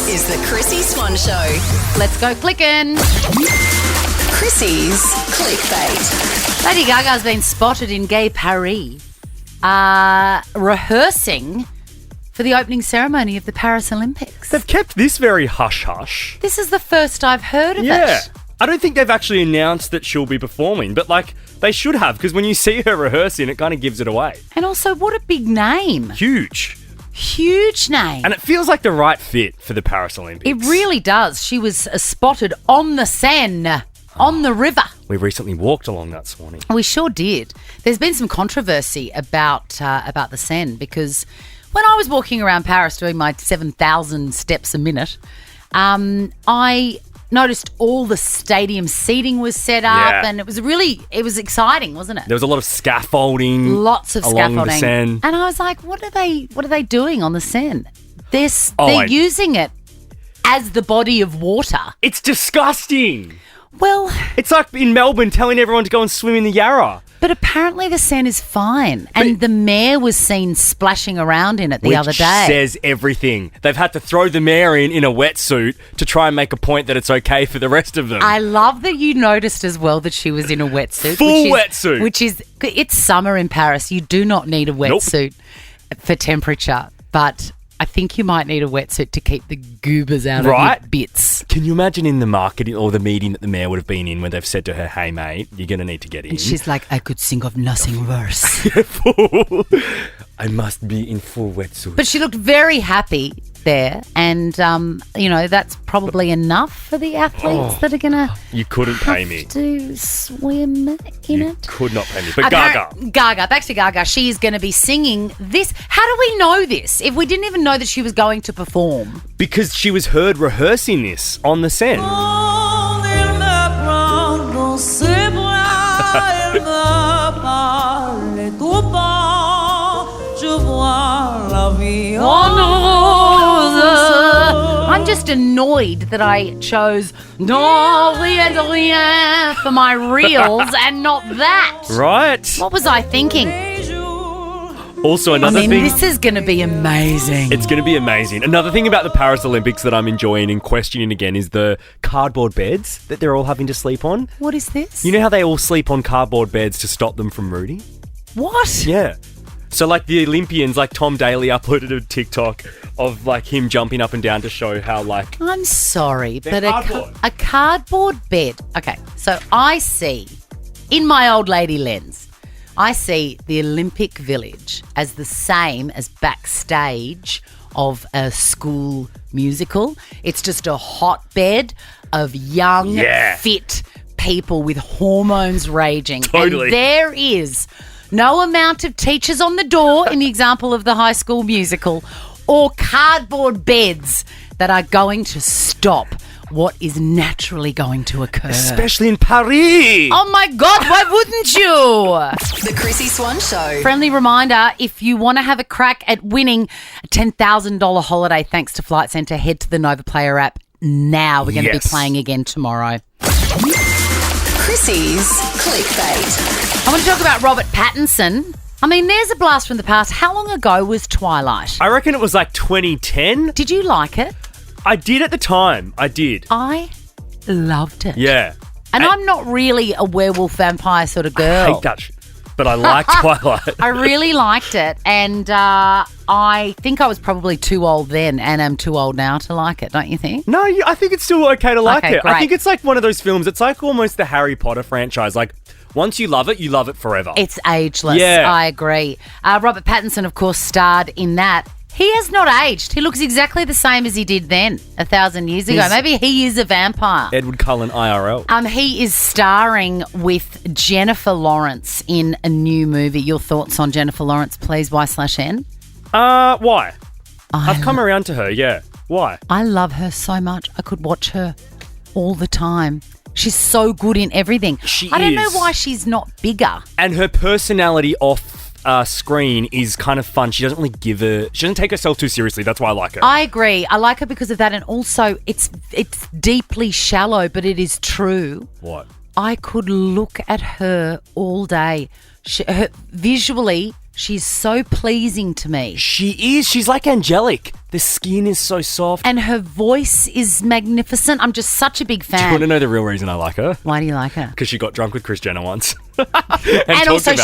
is the Chrissy Swan Show. Let's go clicking. Chrissy's Clickbait. Lady Gaga's been spotted in Gay Paris rehearsing for the opening ceremony of the Paris Olympics. They've kept this very hush-hush. This is the first I've heard of Yeah. it. I don't think they've actually announced that she'll be performing, but, they should have, because when you see her rehearsing, it kind of gives it away. And also, what a big name. Huge. Huge name. And it feels like the right fit for the Paris Olympics. It really does. She was spotted on the Seine, on the river. We recently walked along that this morning. We sure did. There's been some controversy about the Seine because when I was walking around Paris doing my 7,000 steps a minute, I noticed all the stadium seating was set up and it was exciting, wasn't it? There was a lot of scaffolding. Lots of along scaffolding. the Seine. And I was like, what are they doing on the Seine? They're using it as the body of water. It's disgusting. Well, it's like in Melbourne telling everyone to go and swim in the Yarra. But apparently the Seine is fine. And the mayor was seen splashing around in it the other day. Which says everything. They've had to throw the mayor in a wetsuit to try and make a point that it's okay for the rest of them. I love that you noticed as well that she was in a wetsuit. Wetsuit. It's summer in Paris. You do not need a wetsuit for temperature. But I think you might need a wetsuit to keep the goobers out of your bits. Can you imagine in the market or the meeting that the mayor would have been in when they've said to her, hey, mate, you're going to need to get in. And she's like, I could think of nothing worse. I must be in full wetsuit. But she looked very happy there. And, that's probably enough for the athletes that are going to You couldn't pay me. to swim in it. Could not pay me. But Gaga. Back to Gaga. She is going to be singing this. How do we know this if we didn't even know that she was going to perform? Because she was heard rehearsing this on the Seine. I'm just annoyed that I chose No Rien Rien for my reels and not that. Right. What was I thinking? Also, another thing. This is going to be amazing. It's going to be amazing. Another thing about the Paris Olympics that I'm enjoying and questioning again is the cardboard beds that they're all having to sleep on. What is this? You know how they all sleep on cardboard beds to stop them from rooting? What? Yeah. So, the Olympians, Tom Daley uploaded a TikTok of, him jumping up and down to show how, I'm sorry, but cardboard. a cardboard bed. Okay, so I see, in my old lady lens, I see the Olympic Village as the same as backstage of a school musical. It's just a hotbed of young, fit people with hormones raging. Totally. And there is no amount of teachers on the door in the example of the High School Musical or cardboard beds that are going to stop what is naturally going to occur. Especially in Paris. Oh my God, why wouldn't you? The Chrissy Swan Show. Friendly reminder, if you want to have a crack at winning a $10,000 holiday thanks to Flight Centre, head to the Nova Player app now. We're going to be playing again tomorrow. Chrissy's Clickbait. I want to talk about Robert Pattinson. There's a blast from the past. How long ago was Twilight? I reckon it was 2010. Did you like it? I did at the time. I did. I loved it. Yeah. And I'm not really a werewolf vampire sort of girl. I hate that shit. But I like Twilight. I really liked it. And I think I was probably too old then and am too old now to like it, don't you think? No, I think it's still okay to like it. Great. I think it's one of those films. It's almost the Harry Potter franchise. Once you love it forever. It's ageless. Yeah. I agree. Robert Pattinson, of course, starred in that. He has not aged. He looks exactly the same as he did then, 1,000 years ago. Maybe he is a vampire. Edward Cullen IRL. He is starring with Jennifer Lawrence in a new movie. Your thoughts on Jennifer Lawrence, please, Y/N? Why? I've come around to her, yeah. Why? I love her so much. I could watch her all the time. She's so good in everything. I don't know why she's not bigger. And her personality off screen is kind of fun. She doesn't she doesn't take herself too seriously. That's why I like her. I agree. I like her because of that. And also, it's deeply shallow, but it is true. What? I could look at her all day. Visually, She's so pleasing to me. She is. She's like angelic. The skin is so soft. And her voice is magnificent. I'm just such a big fan. Do you want to know the real reason I like her? Why do you like her? Because she got drunk with Kris Jenner once. and also,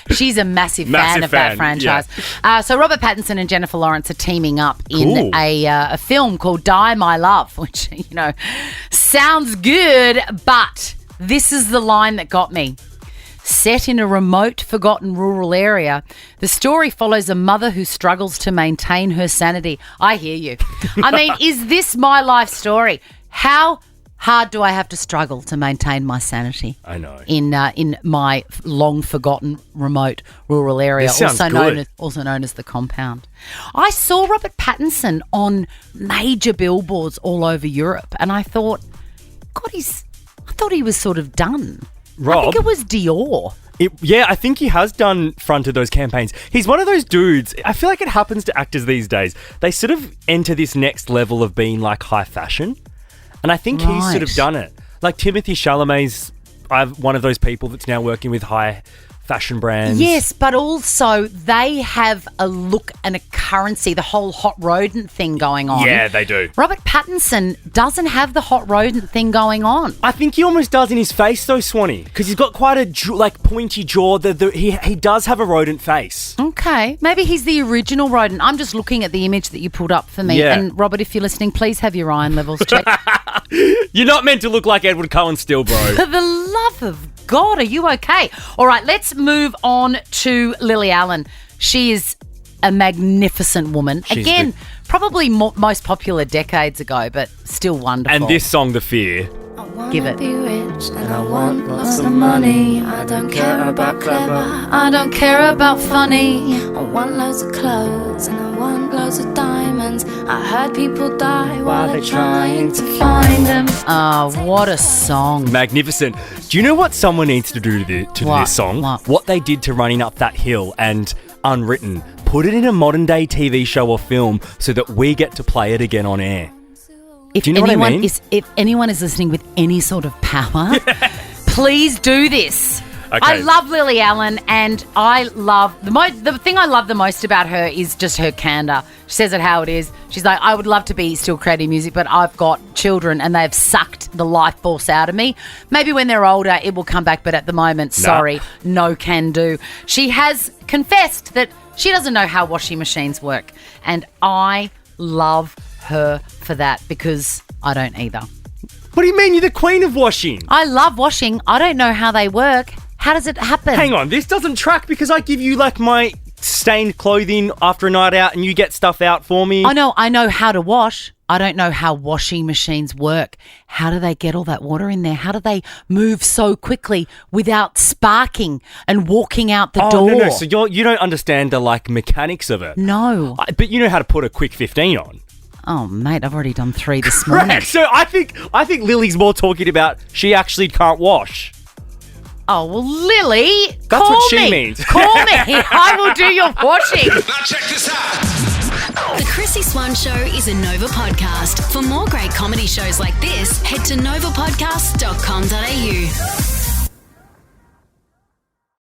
she's a massive fan of that franchise. Yeah. So Robert Pattinson and Jennifer Lawrence are teaming up in a film called Die My Love, which, sounds good, but this is the line that got me. Set in a remote, forgotten rural area, the story follows a mother who struggles to maintain her sanity. I hear you. I mean, is this my life story? How hard do I have to struggle to maintain my sanity? I know. In my long forgotten remote rural area, also known as the compound. I saw Robert Pattinson on major billboards all over Europe, and I thought, God, I thought he was sort of done. Rob, I think it was Dior. I think he has fronted those campaigns. He's one of those dudes. I feel like it happens to actors these days. They sort of enter this next level of being like high fashion. And I think he's sort of done it. Like Timothée Chalamet's one of those people that's now working with high fashion brands. Yes, but also they have a look and a currency, the whole hot rodent thing going on. Yeah, they do. Robert Pattinson doesn't have the hot rodent thing going on. I think he almost does in his face though, Swanee, because he's got quite a pointy jaw. He does have a rodent face. Okay, maybe he's the original rodent. I'm just looking at the image that you pulled up for me. Yeah. And Robert, if you're listening, please have your iron levels checked. You're not meant to look like Edward Cullen still, bro. For the love of God, are you okay? All right, let's move on to Lily Allen. She is a magnificent woman. Again, probably most popular decades ago, but still wonderful. And this song, The Fear. Give it. Be rich and I want lots of money. I don't care about clever. I don't care about funny. I want loads of clothes and I want loads of diamonds. I heard people die while they're trying to find them. Oh, what a song. Magnificent. Do you know what someone needs to do to this song? What they did to Running Up That Hill and Unwritten. Put it in a modern day TV show or film so that we get to play it again on air. If do you know what I mean? If anyone is listening with any sort of power, please do this. Okay. I love Lily Allen, and I love the thing I love the most about her is just her candor. She says it how it is. She's like, I would love to be still creating music, but I've got children and they've sucked the life force out of me. Maybe when they're older, it will come back, but at the moment, sorry, no can do. She has confessed that she doesn't know how washing machines work, and I love her for that because I don't either. What do you mean? You're the queen of washing. I love washing. I don't know how they work. How does it happen? Hang on, this doesn't track because I give you like my stained clothing after a night out and you get stuff out for me. I know how to wash. I don't know how washing machines work. How do they get all that water in there? How do they move so quickly without sparking and walking out the door? No. So you don't understand the mechanics of it. No. But you know how to put a quick 15 on. Oh, mate, I've already done 3 this morning. Correct. So I think Lily's more talking about she actually can't wash. Oh, well, Lily, That's what she means. Call me. I will do your washing. Now check this out. The Chrissy Swan Show is a Nova podcast. For more great comedy shows like this, head to novapodcast.com.au.